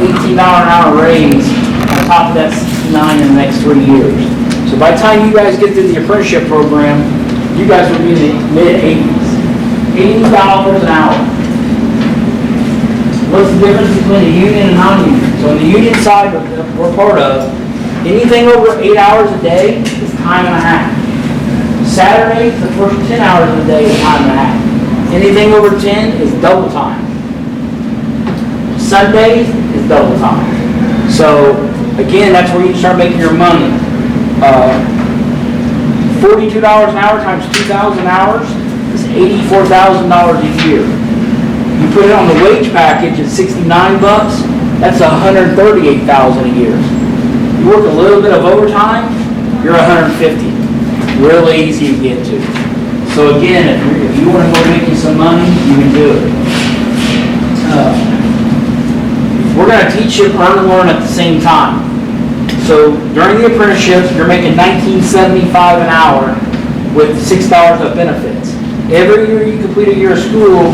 $18 an hour raise on top of that 69 in the next 3 years. So by the time you guys get through the apprenticeship program, you guys will be in the mid-80s. $80 an hour. What's the difference between a union and non-union? So on the union side that we're part of, anything over 8 hours a day is time and a half. Saturdays, the first 10 hours of the day is time and a half. Anything over 10 is double time. Sundays is double time. So again, that's where you start making your money. $42 an hour times 2,000 hours is $84,000 a year. You put it on the wage package at 69 bucks, that's $138,000 a year. You work a little bit of overtime, you're $150. Really easy to get to. So again, if you want to go making some money, you can do it. We're going to teach you earn and learn at the same time. So during the apprenticeship, you're making $19.75 an hour with $6 of benefits. Every year you complete a year of school,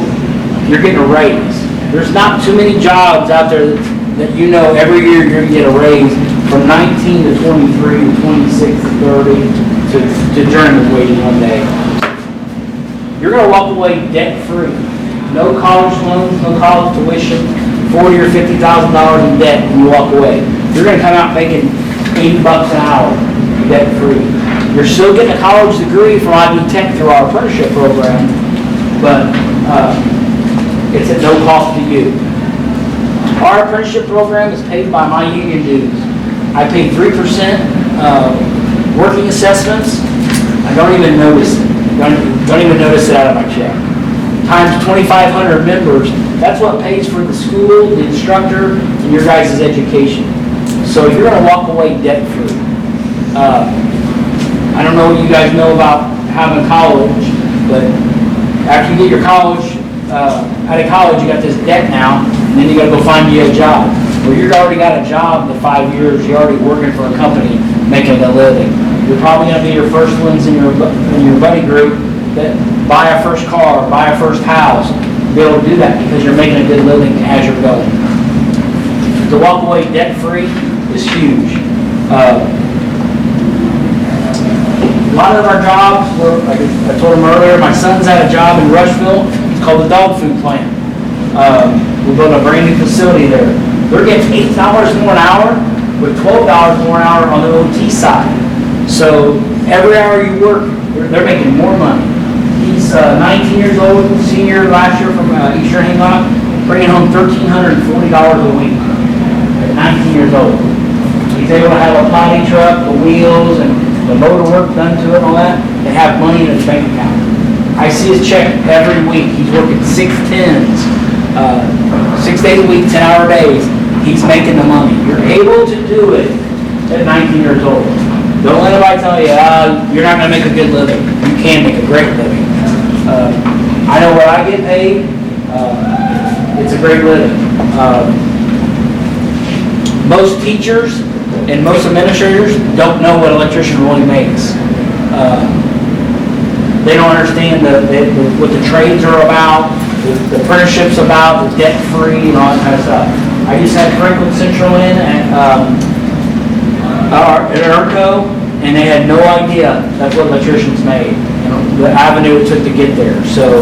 you're getting a raise. There's not too many jobs out there that you know every year you're going to get a raise from 19 to 23 to 26 to 30 to journeyman waiting one day. You're going to walk away debt-free. No college loans, no college tuition, $40,000 or $50,000 in debt when you walk away. You're going to come out making $80 an hour debt-free. You're still getting a college degree from IB Tech through our apprenticeship program, but it's at no cost to you. Our apprenticeship program is paid by my union dues. I pay 3% working assessments. I don't even notice it. Don't even notice it out of my check. Times 2,500 members, that's what pays for the school, the instructor, and your guys' education. So you're going to walk away debt-free. I don't know what you guys know about having college, but after you get your college, out of college, you got this debt now, and then you got to go find you a job. Well, you've already got a job in the 5 years. You're already working for a company, making a living. You're probably going to be your first ones in your buddy group that buy a first car, buy a first house, be able to do that because you're making a good living as you're going. To walk away debt-free is huge. A lot of our jobs were, like I told him earlier, my son's had a job in Rushville. It's called the dog food plant. We built a brand new facility there. They're getting $8 more an hour with $12 more an hour on the OT side. So every hour you work, they're making more money. He's 19 years old, senior last year from Eastern Hancock, bringing home $1,340 a week at 19 years old. He's able to have a potty truck, the wheels, and the motor work done to it and all that, and have money in his bank account. I see his check every week. He's working 6 10s, 6 days a week, 10-hour days. He's making the money. You're able to do it at 19 years old. Don't let anybody tell you, you're not going to make a good living. You can make a great living. I know what I get paid. It's a great living. Most teachers and most administrators don't know what an electrician really makes. They don't understand what the trades are about, the apprenticeship's about, the debt-free, and all that kind of stuff. I just had Franklin Central in at Ermco, and they had no idea that's what electricians made, the avenue it took to get there. So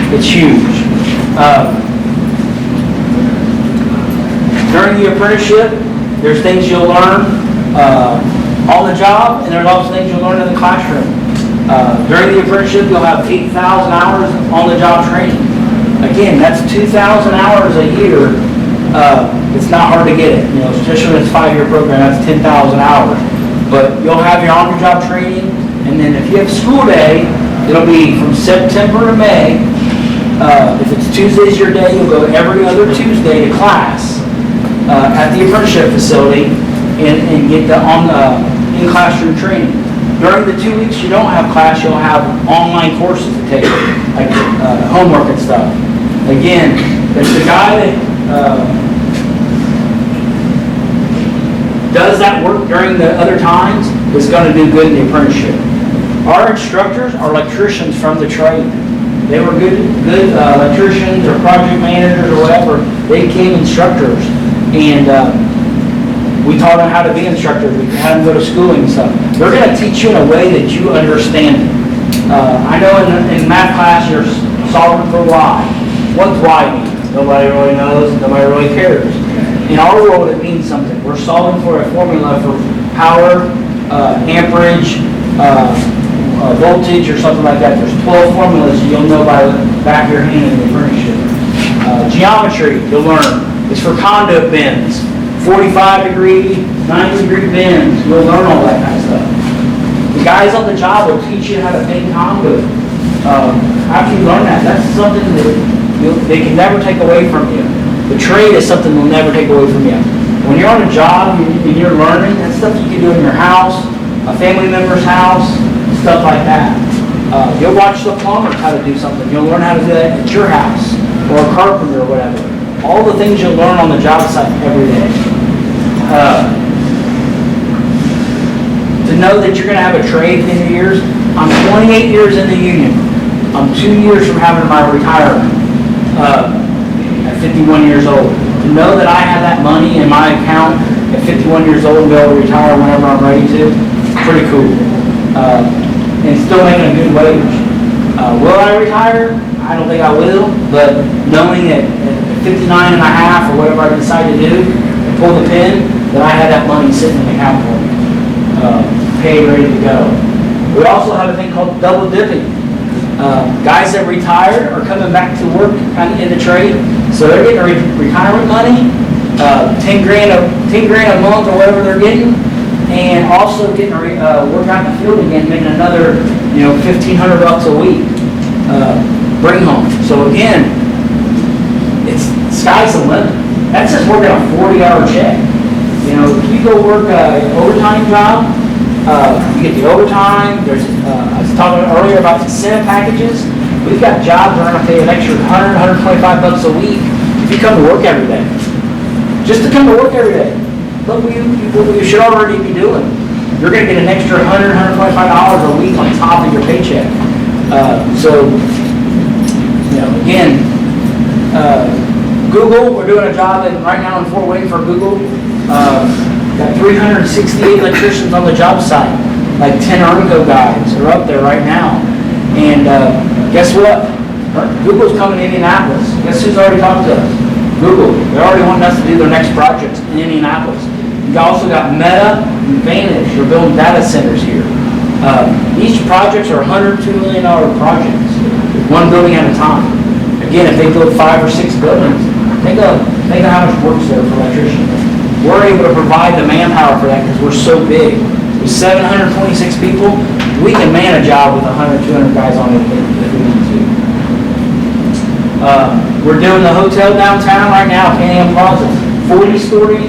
it's huge. During the apprenticeship, there's things you'll learn on the job, and there's also things you'll learn in the classroom. During the apprenticeship, you'll have 8,000 hours on the job training. Again, that's 2,000 hours a year. It's not hard to get it, especially when it's a 5-year program. That's 10,000 hours. But you'll have your on-the-job training, and then if you have school day, it'll be from September to May. If it's Tuesday's your day, you'll go every other Tuesday to class at the apprenticeship facility and get the in-classroom training. During the 2 weeks you don't have class, you'll have online courses to take, like homework and stuff. Again, if the guy that does that work during the other times is going to do good in the apprenticeship. Our instructors are electricians from the trade. They were good electricians or project managers or whatever. They became instructors, And we taught them how to be instructors. We had them go to schooling and stuff. They're going to teach you in a way that you understand it. I know in math class you're solving for y. What's y mean? Nobody really knows. Nobody really cares. In our world, it means something. We're solving for a formula for power, amperage, voltage, or something like that. There's 12 formulas you'll know by the back of your hand in the apprenticeship. Geometry, you'll learn. It's for conduit bends. 45 degree, 90 degree bends. You'll learn all that kind of stuff. The guys on the job will teach you how to make conduit. After you learn that, that's something that they can never take away from you. The trade is something they'll never take away from you. When you're on a job and you're learning, that's stuff you can do in your house, a family member's house, stuff like that. You'll watch the plumber how to do something. You'll learn how to do that at your house, or a carpenter or whatever. All the things you'll learn on the job site every day. To know that you're going to have a trade in the years. I'm 28 years in the union. I'm 2 years from having my retirement at 51 years old. To know that I have that money in my account at 51 years old and be able to retire whenever I'm ready to, pretty cool. And still making a good wage. Will I retire? I don't think I will, but knowing that at 59 and a half or whatever I decide to do, and pull the pin, that I had that money sitting in the account for me, paid, ready to go. We also have a thing called double dipping. Guys that retired are coming back to work in the trade, so they're getting retirement money, 10 grand a month or whatever they're getting, and also getting work out in the field again, making another $1,500 a week. Bring home. So again, it's sky's the limit. That's just working a 40-hour check. If you go work an overtime job, you get the overtime. I was talking earlier about the incentive packages. We've got jobs that are going to pay an extra $100, $125 a week if you come to work every day. Just to come to work every day. Look what you should already be doing. You're going to get an extra $100, $125 a week on top of your paycheck. Again, Google, we're doing a job right now in Fort Wayne for Google. Got 368 electricians on the job site, like 10 Ermco guys are up there right now. And guess what? Google's coming to Indianapolis. Guess who's already talked to us? Google. They're already wanting us to do their next projects in Indianapolis. You also got Meta and Vantage. They're building data centers here. Each projects are $102 million projects, one building at a time. Again, if they build 5 or 6 buildings, think of how much work's there for electricians. We're able to provide the manpower for that because we're so big. With 726 people, we can man a job with 100, 200 guys on it if we need to. We're doing the hotel downtown right now, Pan Am Plaza, 40-story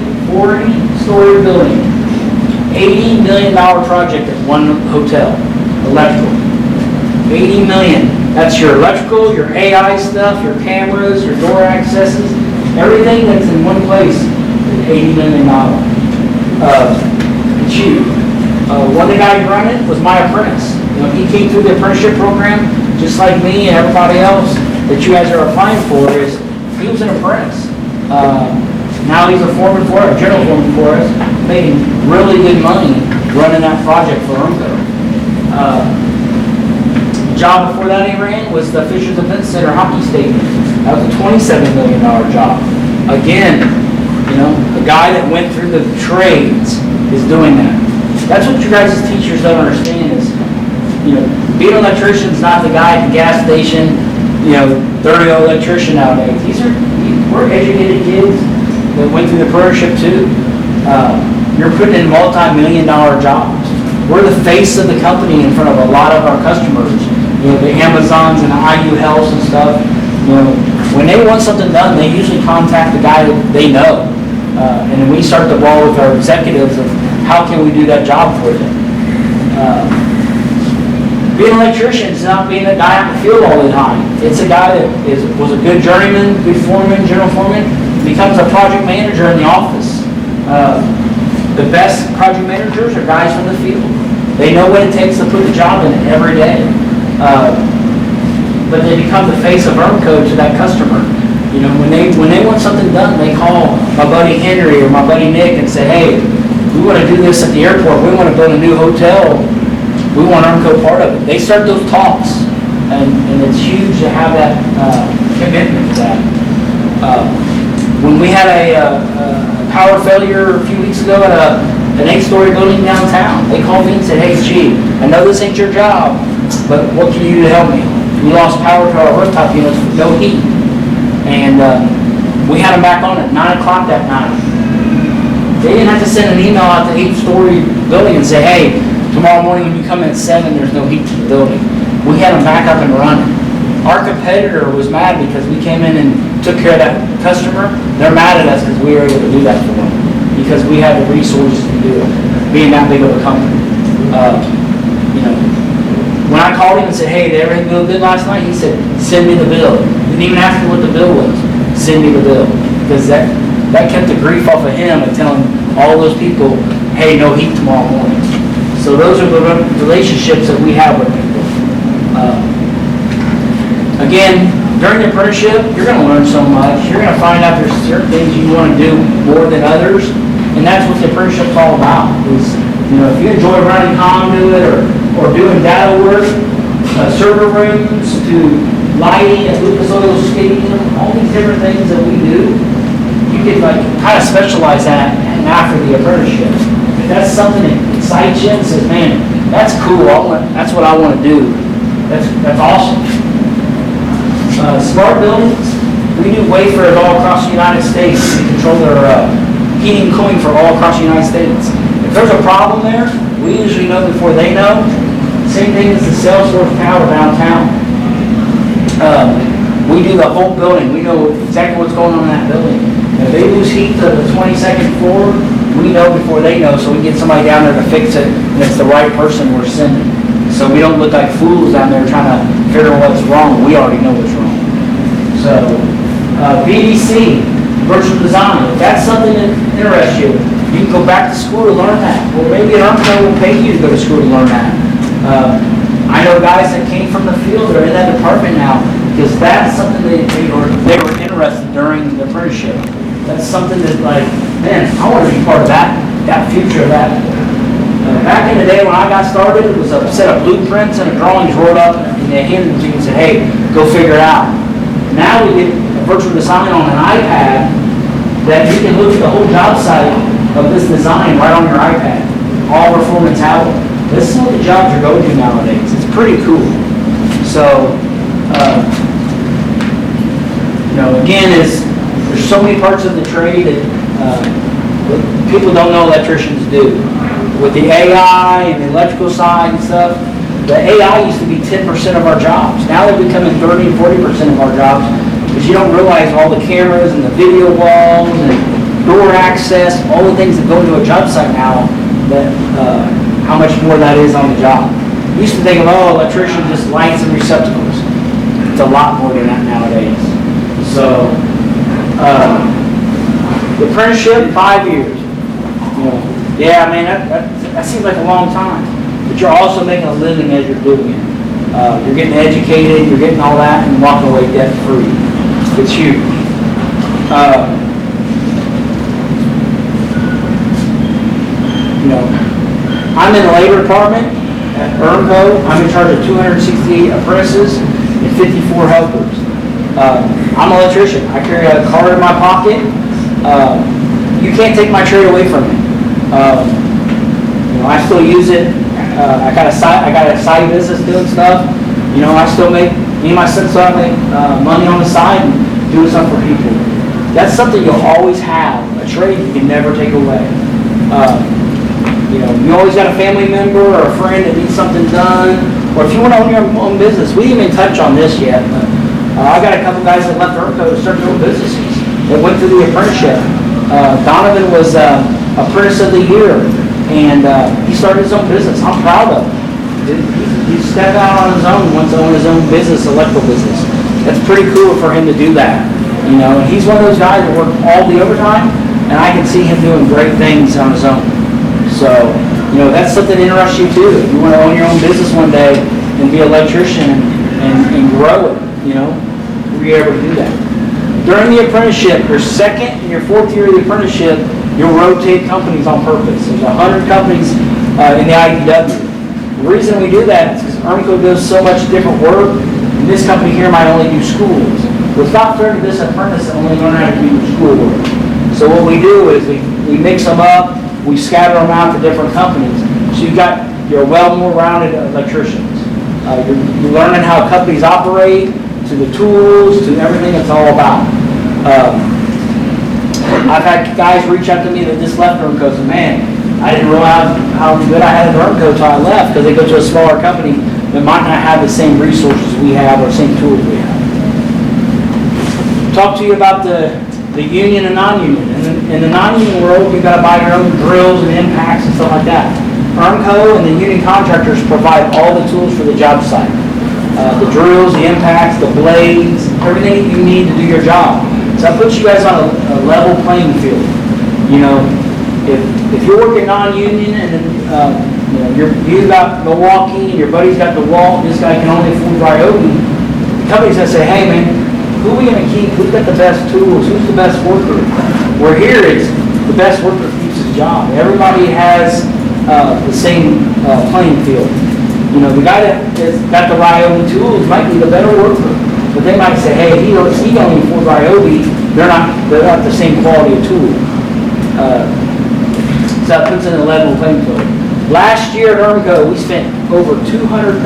building, $80 million project at one hotel, electrical. $80 million. That's your electrical, your AI stuff, your cameras, your door accesses, everything that's in one place is $80 million. It's huge. One of the guys running it was my apprentice. He came through the apprenticeship program, just like me and everybody else that you guys are applying for. He was an apprentice. Now he's a foreman for us, general foreman for us, making really good money running that project for Ermco. Job before that he ran was the Fishers Event Center hockey stadium. That was a $27 million job. Again, the guy that went through the trades is doing that. That's what you guys as teachers don't understand is, being an electrician is not the guy at the gas station, dirty old electrician nowadays. We're educated kids that went through the apprenticeship too. You're putting in multi-million-dollar jobs. We're the face of the company in front of a lot of our customers. The Amazons and the IU Health and stuff. When they want something done, they usually contact the guy that they know. And then we start the ball with our executives of how can we do that job for them. Being an electrician is not being a guy out in the field all the time. It's a guy that was a good journeyman, good foreman, general foreman, becomes a project manager in the office. The best project managers are guys from the field. They know what it takes to put the job in every day. But they become the face of Ermco to that customer. You know, when they want something done, they call my buddy Henry or my buddy Nick and say, hey, we want to do this at the airport. We want to build a new hotel. We want Ermco part of it. They start those talks, and it's huge to have that commitment to that. When we had a power failure a few weeks ago at an 8-story building downtown, they called me and said, hey, gee, I know this ain't your job, but what can you do to help me? We lost power to our rooftop units with no heat. And we had them back on at 9 o'clock that night. They didn't have to send an email out to 8-story building and say, hey, tomorrow morning when you come in at 7, there's no heat to the building. We had them back up and running. Our competitor was mad because we came in and took care of that customer. They're mad at us because we were able to do that for them, because we had the resources to do it, being that big of a company. You know, when I called him and said, hey, did everything go good last night? He said, send me the bill. Didn't even ask me what the bill was. Send me the bill. Because that kept the grief off of him and telling all those people, hey, no heat tomorrow morning. So those are the relationships that we have with people. Again, during the apprenticeship, you're going to learn so much. You're going to find out there's certain things you want to do more than others. And that's what the apprenticeship's all about. Is, you know, if you enjoy running conduit or doing data work, server rooms to lighting at Lucas Oil Stadium, all these different things that we do, you can like kind of specialize that after the apprenticeship. If that's something that excites you and says, man, that's cool, that's what I want to do, that's awesome. Smart buildings, we do wafers all across the United States. We control their heating and cooling for all across the United States. If there's a problem there, we usually know before they know. Same thing as the Salesforce Tower downtown. We do the whole building. We know exactly what's going on in that building. If they lose heat to the 22nd floor, we know before they know, so we get somebody down there to fix it, and it's the right person we're sending. So we don't look like fools down there trying to figure out what's wrong. We already know what's wrong. So, VDC, virtual design, if that's something that interests you, you can go back to school to learn that. Or maybe an Ermco will pay you to go to school to learn that. I know guys that came from the field that are in that department now, because that's something they were interested during the apprenticeship. That's something that, like, man, I want to be part of that future of that. Back in the day when I got started, it was a set of blueprints and drawings rolled up, and they handed them to you and said, hey, go figure it out. Now we get a virtual design on an iPad that you can look at the whole job site of this design right on your iPad, all performance out. This is what the jobs are going to nowadays. It's pretty cool. So, you know, again, there's so many parts of the trade that people don't know electricians do. With the AI and the electrical side and stuff, the AI used to be 10% of our jobs. Now they're becoming 30 and 40% of our jobs, because you don't realize all the cameras and the video walls and door access, all the things that go into a job site now, that how much more that is on the job. We used to think of, oh, electrician, just lights and receptacles. It's a lot more than that nowadays. So, the apprenticeship, 5 years. You know, yeah, man, that seems like a long time. But you're also making a living as you're doing it. You're getting educated, you're getting all that, and walking away debt-free. It's huge. You know, I'm in the labor department at Ermco. I'm in charge of 268 apprentices and 54 helpers. I'm an electrician. I carry a card in my pocket. You can't take my trade away from me. You know, I still use it. I got a side business doing stuff. You know, I still make, me and my son still make money on the side and doing stuff for people. That's something you'll always have. A trade you can never take away. You know, you always got a family member or a friend that needs something done, or if you want to own your own business. We didn't even touch on this yet, but I got a couple guys that left Ermco to start their own businesses. They went through the apprenticeship. Donovan was Apprentice of the Year, and he started his own business. I'm proud of him. He stepped out on his own, wants to own his own business, electrical business. That's pretty cool for him to do that. You know, and he's one of those guys that work all the overtime, and I can see him doing great things on his own. So, you know, that's something that interests you too. If you want to own your own business one day and be an electrician and grow it, you know, we're able to do that. During the apprenticeship, your second and your fourth year of the apprenticeship, you'll rotate companies on purpose. There's 100 companies in the IDW. The reason we do that is because Ermco does so much different work, and this company here might only do schools. Well, it's not fair to this apprentice to only learn how to do schoolwork. So what we do is we mix them up, we scatter them out to different companies. So you've got your more rounded electricians. You're learning how companies operate, to the tools, to everything it's all about. I've had guys reach out to me that just left Ermco and say, man, I didn't realize how good I had at Ermco until I left, because they go to a smaller company that might not have the same resources we have or same tools we have. Talk to you about the union and non-union. In the non-union world, you've got to buy your own drills and impacts and stuff like that. Ermco and the union contractors provide all the tools for the job site. The drills, the impacts, the blades, everything you need to do your job. So that puts you guys on a level playing field. You know, if you're working non-union and you've got Milwaukee and your buddy's got DeWalt, this guy can only afford Ryobi, the company's going to say, hey man, who are we going to keep? Who's got the best tools? Who's the best worker? Where here it's the best worker keeps his job. Everybody has the same playing field. You know, the guy that's got the Ryobi tools might be the better worker, but they might say, hey, he only afford Ryobi. They're not the same quality of tool. So that puts it in a level playing field. Last year at Ermco, we spent over $200,000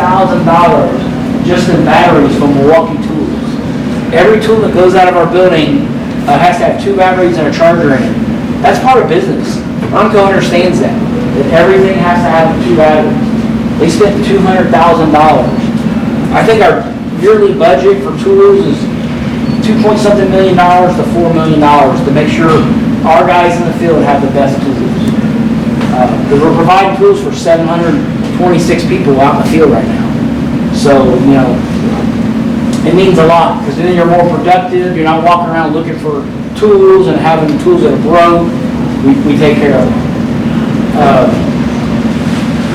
just in batteries from Milwaukee tools. Every tool that goes out of our building has to have 2 batteries and a charger in it. That's part of business. Ermco understands that everything has to have 2 batteries. They spent $200,000. I think our yearly budget for tools is $2.something million to $4 million to make sure our guys in the field have the best tools. Because we're providing tools for 726 people out in the field right now. So, you know, it means a lot, because then you're more productive. You're not walking around looking for tools and having tools that are broke. We take care of them.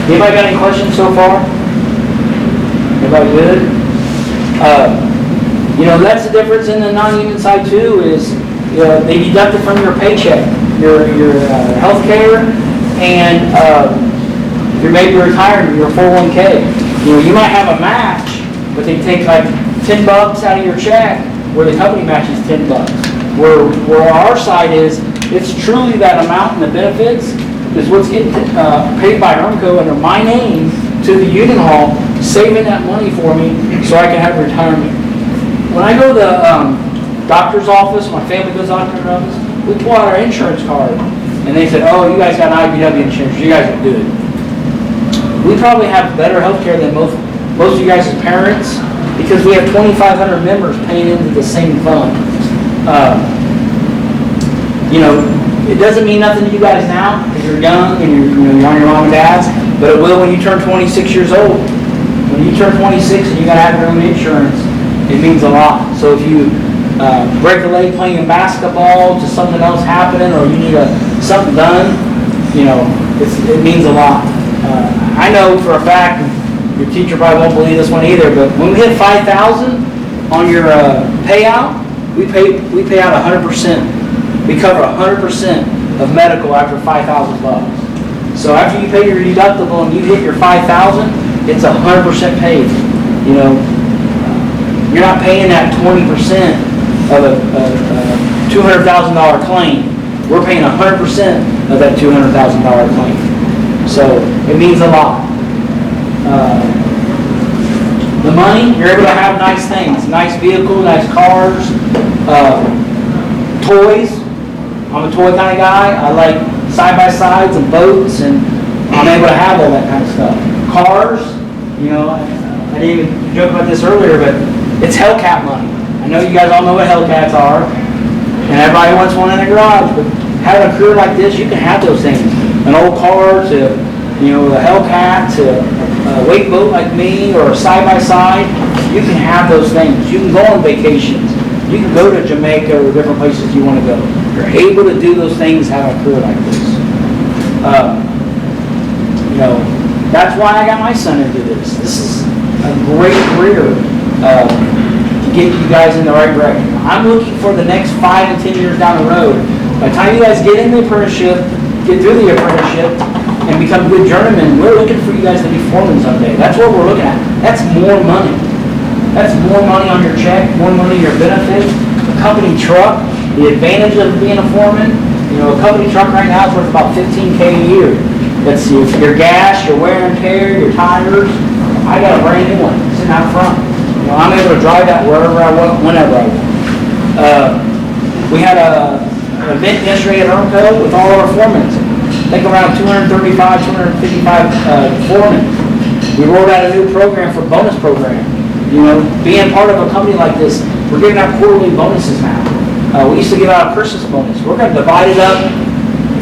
Anybody got any questions so far? Everybody good? You know, that's the difference in the non-union side too, is they deduct it from your paycheck, your health care, and if you're maybe retired, your 401k. You know, you might have a match, but they take like $10 out of your check, where the company matches $10. Where our side is, it's truly that amount in the benefits is what's getting paid by Ermco under my name to the union hall, saving that money for me so I can have retirement. When I go to the doctor's office, my family goes to the doctor's office, we pull out our insurance card, and they said, oh, you guys got IBW insurance, you guys are good. We probably have better health care than most of you guys' parents, because we have 2,500 members paying into the same fund. You know, it doesn't mean nothing to you guys now, because you're young and you're on your mom and dad's, but it will when you turn 26 years old. When you turn 26 and you gotta have your own insurance, it means a lot. So if you break a leg playing basketball, to something else happening, or you need something done, you know, it means a lot. I know for a fact, your teacher probably won't believe this one either, but when we hit 5,000 on your payout, we pay out 100%. We cover 100% of medical after $5,000. So after you pay your deductible and you hit your 5,000, it's 100% paid. You know, you're not paying that 20% of a $200,000 claim. We're paying 100% of that $200,000 claim. So it means a lot. The money, you're able to have nice things, nice vehicles, nice cars, toys. I'm a toy kind of guy. I like side-by-sides and boats, and I'm able to have all that kind of stuff. Cars, you know, I didn't even joke about this earlier, but it's Hellcat money. I know you guys all know what Hellcats are, and everybody wants one in their garage, but having a career like this, you can have those things. An old car to, you know, a Hellcat to a wake boat like me, or a side-by-side, you can have those things. You can go on vacations. You can go to Jamaica or different places you want to go. You're able to do those things, have a career like this. You know, that's why I got my son into this. This is a great career to get you guys in the right direction. I'm looking for the next 5 and 10 years down the road. By the time you guys get in the apprenticeship, get through the apprenticeship, and become good journeymen, we're looking for you guys to be foremen someday. That's what we're looking at. That's more money. That's more money on your check, more money on your benefits. A company truck, the advantage of being a foreman, you know, a company truck right now is worth about $15K a year. That's your gas, your wear and tear, your tires. I got a brand new one sitting out front. You know, I'm able to drive that wherever I want, whenever I want. We had an event yesterday at Ermco with all our foremen. I think around 235, 255 foremen. We rolled out a new program for bonus program. You know, being part of a company like this, we're giving out quarterly bonuses now. We used to give out a Christmas bonus. We're going to divide it up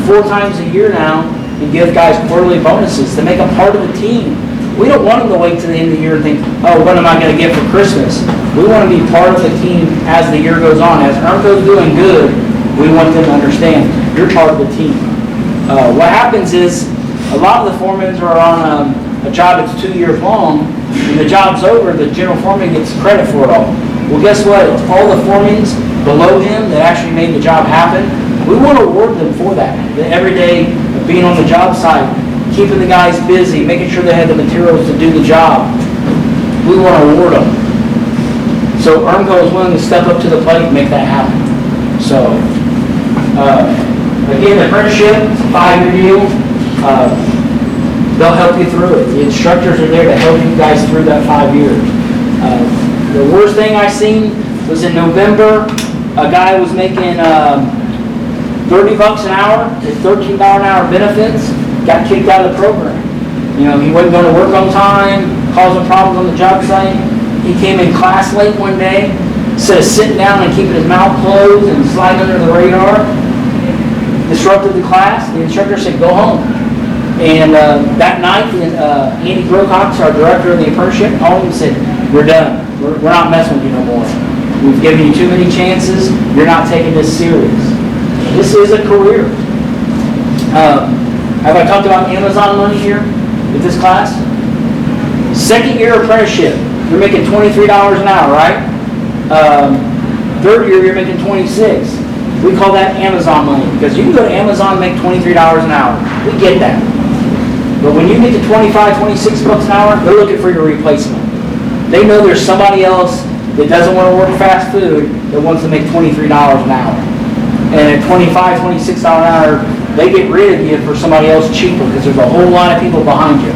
4 times a year now and give guys quarterly bonuses to make them part of the team. We don't want them to wait to the end of the year and think, oh, what am I going to get for Christmas? We want to be part of the team as the year goes on. As Ermco's doing good, we want them to understand you're part of the team. What happens is a lot of the foremen are on a job that's 2 years long, and the job's over, the general foreman gets credit for it all. Well, guess what? All the foremen below him that actually made the job happen, we want to reward them for that. Every day of being on the job site, keeping the guys busy, making sure they have the materials to do the job. We want to reward them. So Ermco is willing to step up to the plate and make that happen. So, again, the apprenticeship, it's a 5-year deal. They'll help you through it. The instructors are there to help you guys through that 5 years. The worst thing I seen was in November, a guy was making $30 an hour, his $13 an hour benefits, got kicked out of the program. You know, he wasn't going to work on time, causing problems on the job site. He came in class late one day, instead of sitting down and keeping his mouth closed and sliding under the radar, disrupted the class. The instructor said, go home. And that night, Andy Grocox, our director of the apprenticeship, called him and said, we're done. We're not messing with you no more. We've given you too many chances. You're not taking this serious. This is a career. Have I talked about Amazon money here with this class? Second year apprenticeship, you're making $23 an hour, right? Third year, you're making $26. We call that Amazon money because you can go to Amazon and make $23 an hour. We get that. But when you get to $25, $26 an hour, they're looking for your replacement. They know there's somebody else that doesn't want to work fast food that wants to make $23 an hour. And at $25, $26 an hour, they get rid of you for somebody else cheaper because there's a whole lot of people behind you.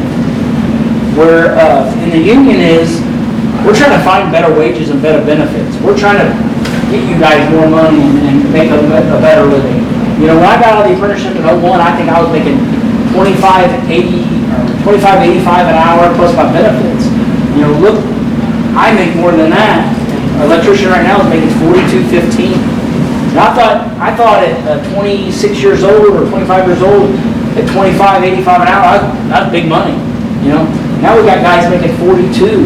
Where in the union is, we're trying to find better wages and better benefits. We're trying to get you guys more money and make a better living. You know, when I got out of the apprenticeship in 01, I think I was making $25.85 an hour plus my benefits. You know, look, I make more than that. An electrician right now is making $42.15. And I thought at 26 years old or 25 years old, at $25.85 an hour, that's big money. You know, now we got guys making 42.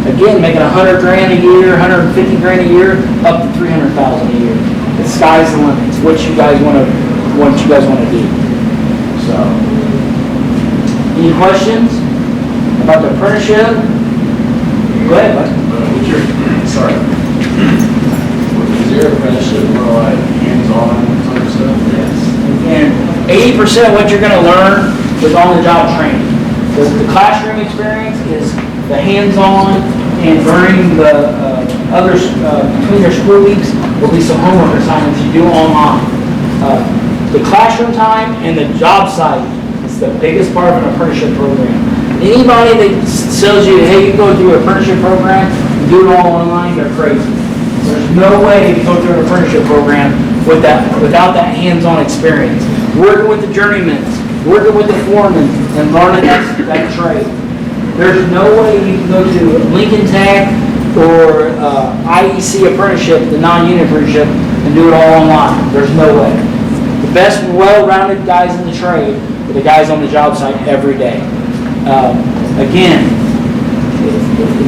Again, making $100 grand a year, $150 grand a year, up to $300,000 a year. The sky's the limit. It's what you guys want to do. So, any questions about the apprenticeship? Go ahead, bud. Sorry. Is your apprenticeship more like hands-on type stuff? Yes. And 80% of what you're going to learn is on-the-job training. The classroom experience is the hands-on, and during the others between their school weeks will be some homework assignments you do online. The classroom time and the job site is the biggest part of an apprenticeship program. Anybody that tells you, hey, you go through an apprenticeship program and do it all online, they're crazy. There's no way you can go through an apprenticeship program without that hands-on experience. Working with the journeymen, working with the foremen, and learning that trade. There's no way you can go to Lincoln Tech or IEC apprenticeship, the non-union apprenticeship, and do it all online. There's no way. The best well-rounded guys in the trade are the guys on the job site every day. Again,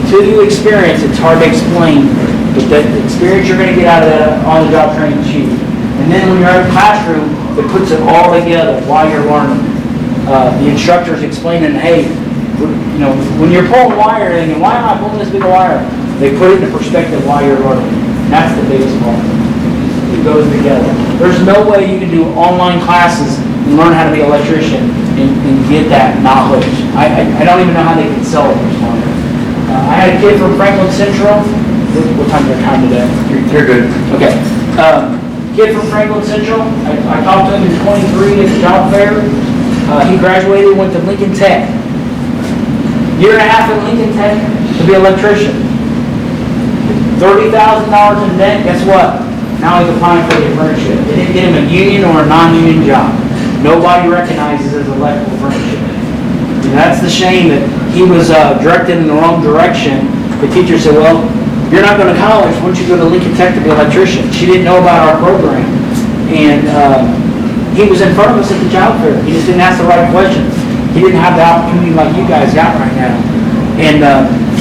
until you experience, it's hard to explain, but the experience you're going to get out of that on-the-job training is huge. And then when you're in the classroom, it puts it all together while you're learning. The instructor's explaining, hey, you know, when you're pulling wire, and why am I pulling this big wire? They put it into perspective while you're learning. That's the biggest part. It goes together. There's no way you can do online classes and learn how to be an electrician and get that knowledge. I don't even know how they can sell it this morning. I had a kid from Franklin Central. What time is our time today? You're good. Okay. Kid from Franklin Central. I talked to him in 23 at the job fair. He graduated, went to Lincoln Tech. Year and a half at Lincoln Tech to be an electrician. $30,000 in debt. Guess what? Now he's applying for the apprenticeship. They didn't get him a union or a non-union job. Nobody recognizes his electrical apprenticeship. And that's the shame that he was directed in the wrong direction. The teacher said, well, you're not going to college. Why don't you go to Lincoln Tech to be an electrician? She didn't know about our program. And he was in front of us at the job fair. He just didn't ask the right questions. He didn't have the opportunity like you guys got right now. And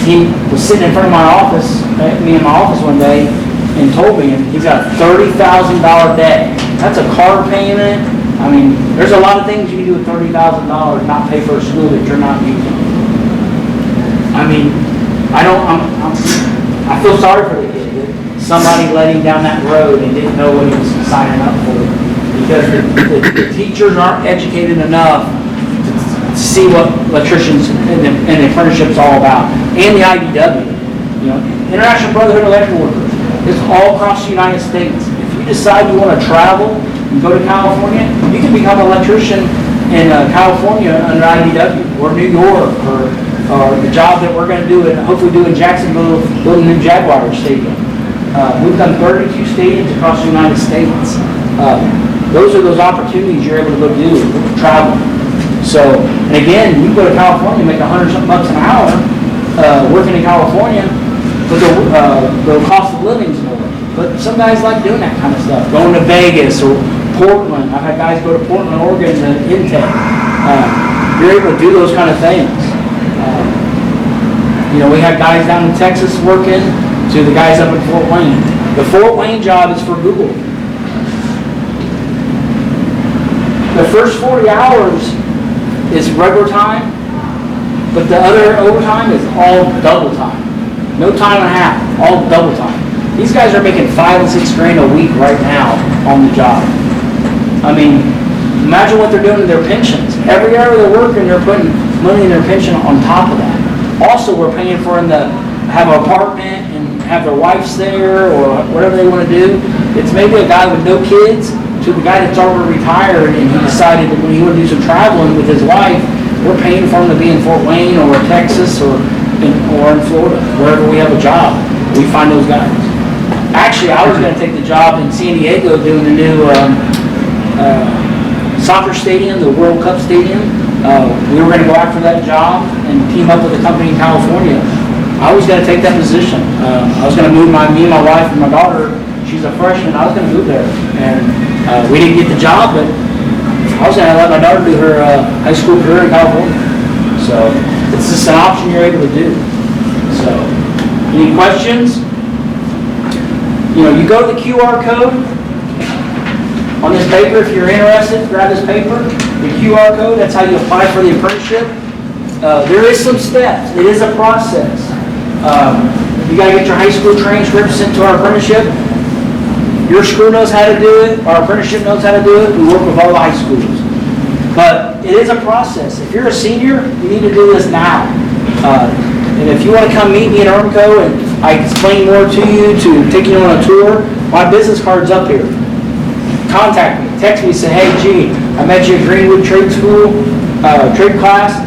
he was sitting in front of my office, me in my office one day, and told me he's got a $30,000 debt. That's a car payment. I mean, there's a lot of things you can do with $30,000, not pay for a school that you're not using. I mean, I feel sorry for the kid that somebody led him down that road and didn't know what he was signing up for, because the teachers aren't educated enough to see what electricians and the apprenticeship is all about, and the IBW, International Brotherhood of Electrical Workers. It's all across the United States. If you decide you want to travel and go to California, you can become an electrician in California under IBW, or New York, or the job that we're going to do and hopefully do in Jacksonville, building a new Jaguar stadium. We've done 32 stadiums across the United States. Those are those opportunities you're able to go do, travel. So, and again, you go to California, make $100-something an hour working in California, but the cost of living is more. But some guys like doing that kind of stuff, going to Vegas or Portland. I've had guys go to Portland, Oregon to Intech. You're able to do those kind of things. We have guys down in Texas working to the guys up in Fort Wayne. The Fort Wayne job is for Google. The first 40 hours is regular time, but the other overtime is all double time. No time and a half, all double time. These guys are making $5 and $6 grand a week right now on the job. I mean, imagine what they're doing to their pensions. Every hour they're working, they're putting money in their pension on top of that. Also, we're paying for them to have an apartment and have their wives there or whatever they want to do. It's maybe a guy with no kids to the guy that's already retired, and he decided that when he wanted to do some traveling with his wife, we're paying for him to be in Fort Wayne or Texas or in Florida, wherever we have a job. We find those guys. Actually, I was going to take the job in San Diego doing the new soccer stadium, the World Cup stadium. We were going to go after that job and team up with a company in California. I was going to take that position. I was going to move me and my wife and my daughter. She's a freshman. I was going to move there, and we didn't get the job, but I was going to let my daughter do her high school career in California. So it's just an option you're able to do. So, any questions? You go to the QR code on this paper. If you're interested, grab this paper. The QR code, that's how you apply for the apprenticeship. There is some steps. It is a process. You got to get your high school transcript sent to our apprenticeship. Your school knows how to do it. Our apprenticeship knows how to do it. We work with all the high schools. But it is a process. If you're a senior, you need to do this now. And if you want to come meet me at Ermco and I explain more to you, to take you on a tour, my business card's up here. Contact me. Text me and say, hey, gee, I met you at Greenwood Trade School, trade class.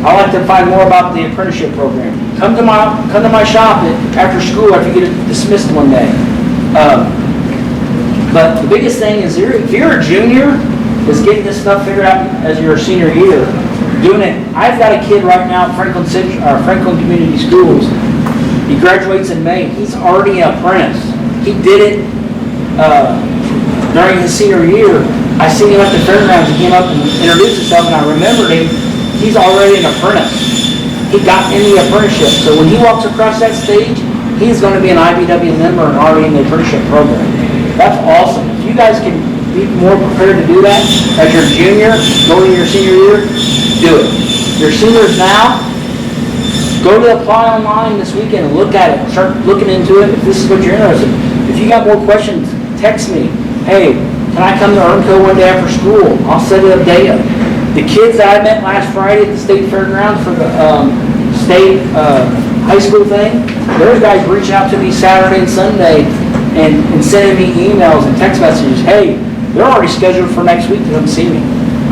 I'd like to find more about the apprenticeship program. Come to my shop after school after you get dismissed one day. But the biggest thing is, if you're a junior, is getting this stuff figured out as your senior year. Doing it. I've got a kid right now at Franklin Community Schools. He graduates in May. He's already an apprentice. He did it during his senior year. I seen him at the fairgrounds. He came up and introduced himself, and I remembered him. He's already an apprentice. He got in the apprenticeship. So when he walks across that stage, he's going to be an IBW member and already in the apprenticeship program. That's awesome. If you guys can be more prepared to do that as your junior, going into your senior year, do it. Your seniors now, go to Apply Online this weekend and look at it, start looking into it, if this is what you're interested in. If you got more questions, text me. Hey, can I come to Ermco one day after school? I'll set it up data. The kids that I met last Friday at the state fairgrounds for the state high school thing, there's guys reaching out to me Saturday and Sunday and sending me emails and text messages. Hey, they're already scheduled for next week to come see me.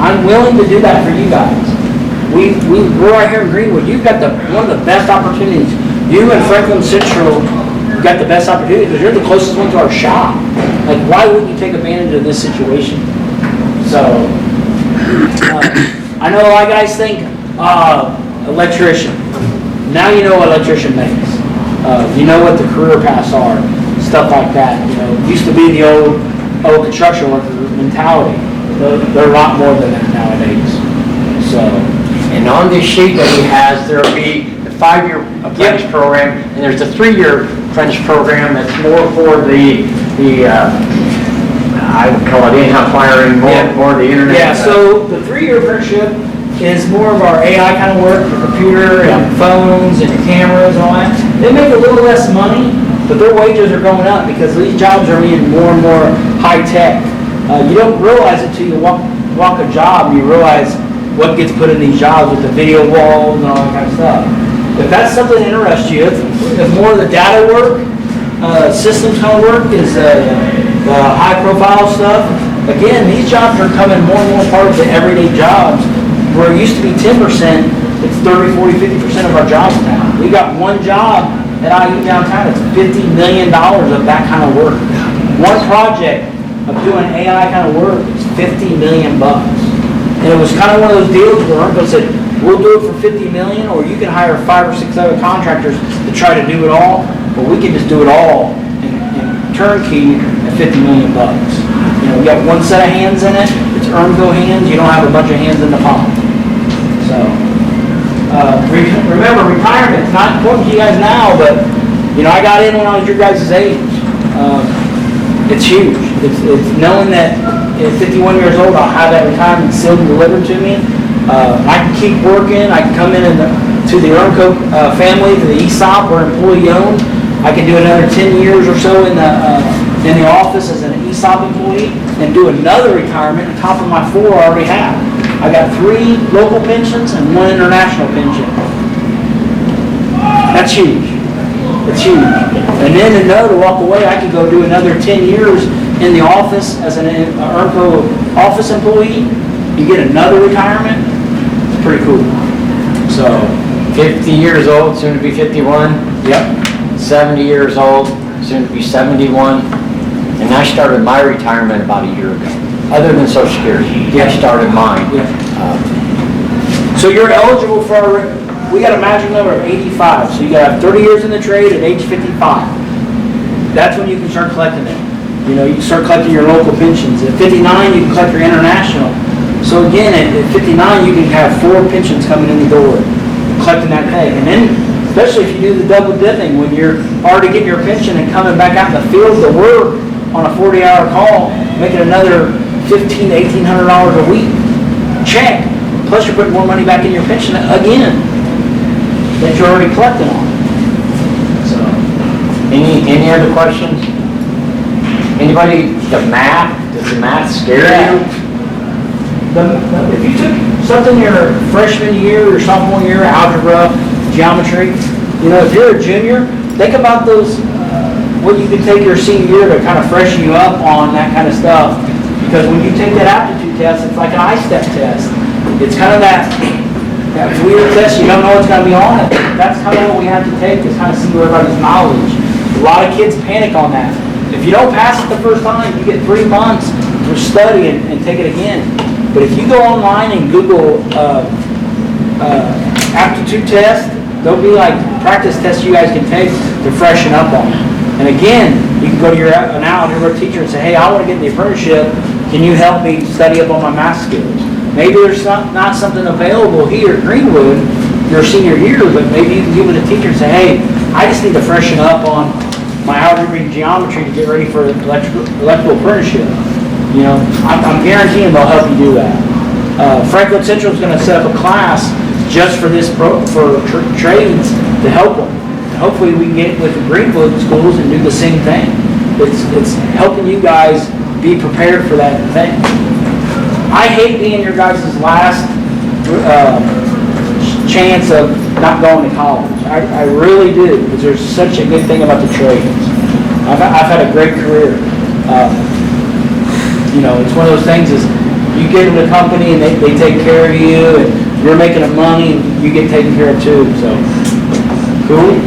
I'm willing to do that for you guys. We're right here in Greenwood. You've got one of the best opportunities. You and Franklin Central got the best opportunity because you're the closest one to our shop. Like, why wouldn't you take advantage of this situation? So, I know a lot of guys think, electrician. Now you know what electrician makes. You know what the career paths are, stuff like that. You know, it used to be the old construction worker mentality. They're a lot more than that nowadays. So. And on this sheet that he has, there will be the 5-year apprentice program, and there's a 3-year apprentice program that's more for the I would call it in-house wiring, more the internet. Yeah, so the 3-year apprenticeship is more of our AI kind of work, the computer and phones and cameras and all that. They make a little less money, but their wages are going up because these jobs are being more and more high tech. You don't realize it till you walk a job and you realize what gets put in these jobs with the video walls and all that kind of stuff. If that's something that interests you, if more of the data work, systems kind of work is the high profile stuff, again, these jobs are becoming more and more part of the everyday jobs. Where it used to be 10%, it's 30, 40, 50% of our jobs now. We got one job at IU downtown, it's $50 million of that kind of work. One project of doing AI kind of work is $50 million. And it was kind of one of those deals where Ermco said, we'll do it for $50 million, or you can hire 5 or 6 other contractors to try to do it all, but we can just do it all and turnkey at $50 million. You know, we got one set of hands in it, it's Ermco hands, you don't have a bunch of hands in the pot. So, remember, retirement's not important to you guys now, but, you know, I got in when I was your guys' age. It's huge. It's knowing that at 51 years old, I'll have that retirement sealed and delivered to me. I can keep working. I can come in to the Ermco family, to the ESOP, we're employee owned. I can do another 10 years or so in the office as an ESOP employee and do another retirement on top of my 4 I already have. I got 3 local pensions and 1 international pension. That's huge. It's huge. And then to know to walk away, I could go do another 10 years in the office as an Ermco office employee. You get another retirement. It's pretty cool. So, 50 years old, soon to be 51. yep. 70 years old, soon to be 71. And I started my retirement about a year ago. Other than Social Security, I started mine. Yeah. So you're eligible for we got a magic number of 85. So you got to have 30 years in the trade at age 55. That's when you can start collecting it. You know, you can start collecting your local pensions. At 59, you can collect your international. So again, at 59, you can have 4 pensions coming in the door, collecting that pay. And then, especially if you do the double dipping, when you're already getting your pension and coming back out in the field to work on a 40-hour call, making another $1,500 to $1,800 a week check. Plus you're putting more money back in your pension again that you're already collecting on. So, Any other questions? Anybody, does the math scare you? If you took something your freshman year or sophomore year, algebra, geometry, you know, if you're a junior, think about those, what you could take your senior year to kind of freshen you up on that kind of stuff. Because when you take that aptitude test, it's like an I-step test. It's kind of that weird test, you don't know what's going to be on it. That's kind of what we have to take, is kind of see everybody's knowledge. A lot of kids panic on that. If you don't pass it the first time, you get 3 months to study and take it again. But if you go online and Google aptitude test, there'll be like practice tests you guys can take to freshen up on it. And again, you can go to an algebra teacher and say, hey, I want to get in the apprenticeship. Can you help me study up on my math skills? Maybe there's not something available here at Greenwood your senior year, but maybe you can give it a teacher and say, hey, I just need to freshen up on my algebra and geometry to get ready for electrical apprenticeship. You know, I'm guaranteeing they'll help you do that. Franklin Central is going to set up a class just for this for trades to help them. And hopefully we can get with the Greenwood schools and do the same thing. It's helping you guys be prepared for that thing. I hate being your guys' last chance of not going to college. I really do, because there's such a good thing about the trades. I've had a great career. You know, it's one of those things is you get in a company and they take care of you, and you're making the money and you get taken care of too, so. Cool.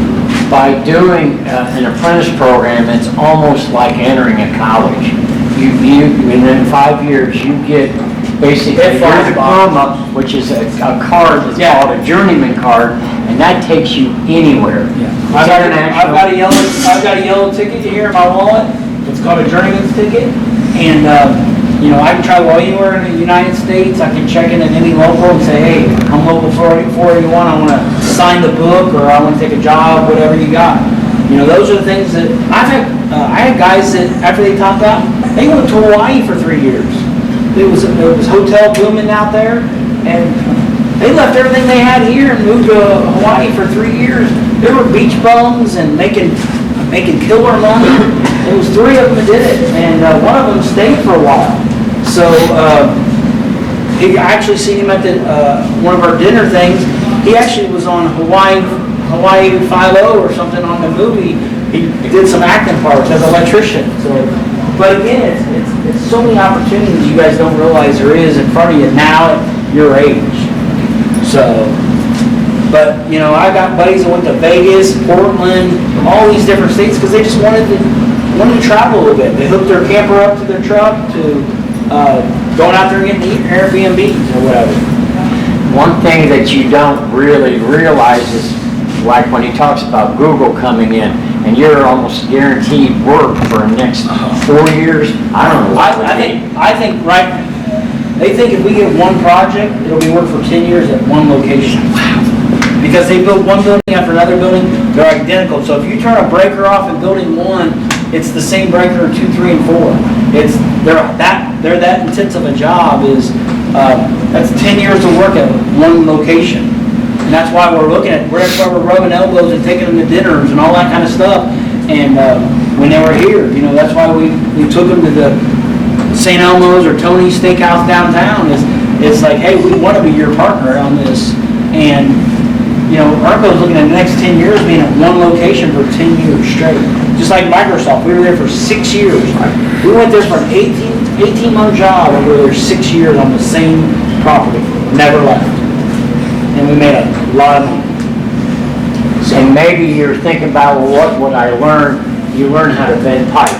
By doing an apprentice program, it's almost like entering a college. Within 5 years, you get basically your diploma, which is a card that's called a journeyman card, and that takes you anywhere. I've got a yellow ticket here in my wallet. It's called a journeyman's ticket, and you know, I can travel anywhere in the United States. I can check in at any local and say, hey, I'm local 481. I want to sign the book, or I want to take a job, whatever you got. You know, those are the things that I had guys that after they topped out, they went to Hawaii for 3 years. It was hotel booming out there, and they left everything they had here and moved to Hawaii for 3 years. They were beach bums and making killer money. It was 3 of them that did it, and one of them stayed for a while. So I actually seen him at one of our dinner things. He actually was on Hawaii 5-0 or something on the movie. He did some acting parts as an electrician. So, but again, it's so many opportunities you guys don't realize there is in front of you now at your age. So, but you know, I got buddies that went to Vegas, Portland, all these different states because they just wanted to travel a little bit. They hooked their camper up to their truck to going out there and getting Airbnbs or whatever. One thing that you don't really realize is, like when he talks about Google coming in, and you're almost guaranteed work for the next 4 years. I don't know. I think right. They think if we get one project, it'll be work for 10 years at one location. Wow. Because they build one building after another building, they're identical. So if you turn a breaker off in building 1, it's the same breaker in 2, 3, and 4. They're that intense of a job. That's 10 years of work at one location. And that's why we're rubbing elbows and taking them to dinners and all that kind of stuff. And when they were here, you know, that's why we took them to the St. Elmo's or Tony's Steakhouse downtown. It's like, hey, we want to be your partner on this. And, you know, Ermco's looking at the next 10 years being at one location for 10 years straight. Just like Microsoft, we were there for 6 years. We went there for an 18-month job, and we were there 6 years on the same property. Never left. And we made a lot of money. And maybe you're thinking about, well, what would I learn? You learn how to bend pipe.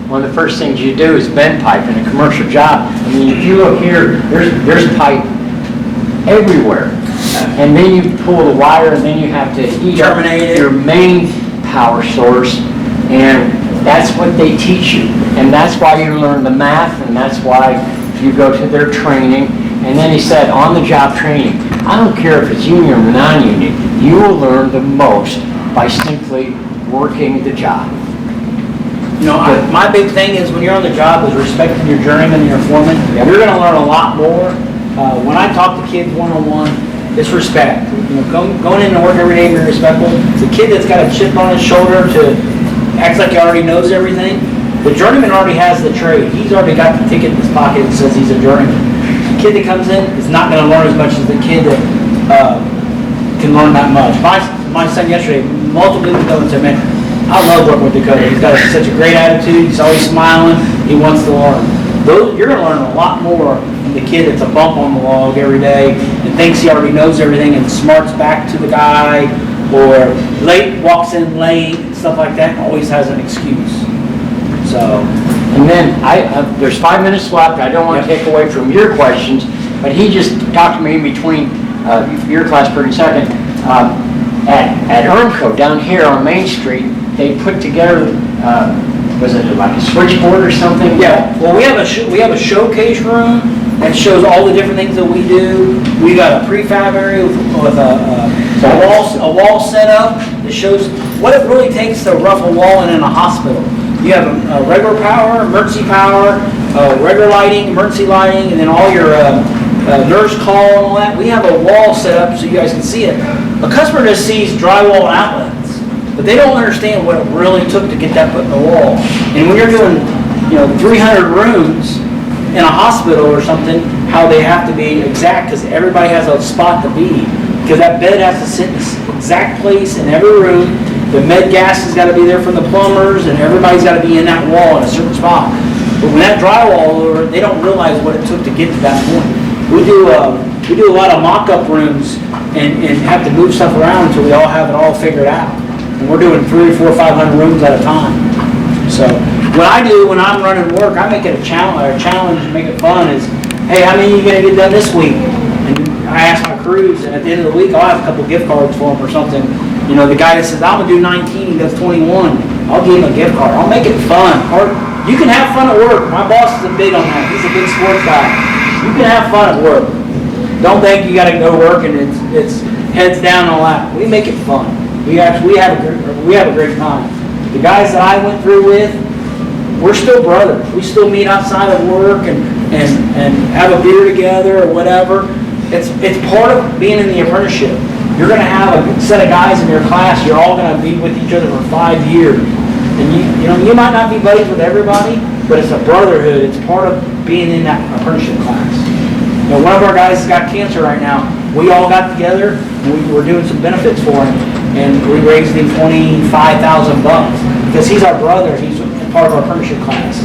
One of the first things you do is bend pipe in a commercial job. I mean, if you look here, there's pipe everywhere. And then you pull the wire, and then you have to terminate your main power source. And that's what they teach you. And that's why you learn the math, and that's why you go to their training. And then he said, on-the-job training. I don't care if it's union or non-union. You will learn the most by simply working the job. You know, my big thing is when you're on the job is respecting your journeyman and your foreman. Yep. You're going to learn a lot more. When I talk to kids one-on-one, it's respect. You know, going in and work every day and be respectful. The kid that's got a chip on his shoulder to act like he already knows everything. The journeyman already has the trade. He's already got the ticket in his pocket that says he's a journeyman. The kid that comes in is not going to learn as much as the kid that can learn that much. My son yesterday, multiple people come and said, man, I love working with Dakota. He's got such a great attitude. He's always smiling. He wants to learn. You're going to learn a lot more from the kid that's a bump on the log every day and thinks he already knows everything and smarts back to the guy, or walks in late and stuff like that and always has an excuse. So, and then there's 5 minutes left. I don't want to take away from your questions, but he just talked to me in between your class for a second. At Ermco down here on Main Street, they put together, was it like a switchboard or something? Yeah. Well, we have a showcase room that shows all the different things that we do. We got a prefab area with a wall set up that shows what it really takes to rough a wall in a hospital. You have a regular power, emergency power, regular lighting, emergency lighting, and then all your nurse call and all that, we have a wall set up so you guys can see it. A customer just sees drywall outlets, but they don't understand what it really took to get that put in the wall. And when you're doing, 300 rooms in a hospital or something, how they have to be exact because everybody has a spot to be. Because that bed has to sit in the exact place in every room. The med gas has got to be there from the plumbers, and everybody's got to be in that wall in a certain spot. But when that drywall over, they don't realize what it took to get to that point. We do a lot of mock-up rooms and have to move stuff around until we all have it all figured out. And we're doing 300, 400, 500 rooms at a time. So what I do when I'm running work, I make it a challenge and make it fun is, hey, how many are you going to get done this week? And I ask my crews, and at the end of the week, I'll have a couple gift cards for them or something. The guy that says, I'm going to do 19, he does 21. I'll give him a gift card. I'll make it fun. Or you can have fun at work. My boss is big on that. He's a big sports guy. You can have fun at work. Don't think you got to go work and it's heads down and all that. We make it fun. We have a great time. The guys that I went through with, we're still brothers. We still meet outside of work and have a beer together or whatever. It's part of being in the apprenticeship. You're going to have a set of guys in your class. You're all going to be with each other for 5 years. And you might not be buddies with everybody, but it's a brotherhood. It's part of being in that apprenticeship class. One of our guys has got cancer right now. We all got together and we were doing some benefits for him, and we raised him $25,000 because he's our brother. He's part of our apprenticeship class,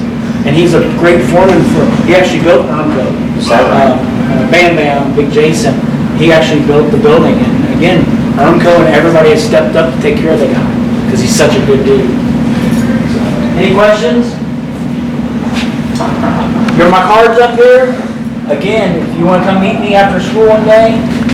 and he's a great foreman he actually built Ermco. Bam, Big Jason. He actually built the building, and again, Ermco and everybody has stepped up to take care of the guy because he's such a good dude. Any questions? Here are my cards up here. Again, if you want to come meet me after school one day,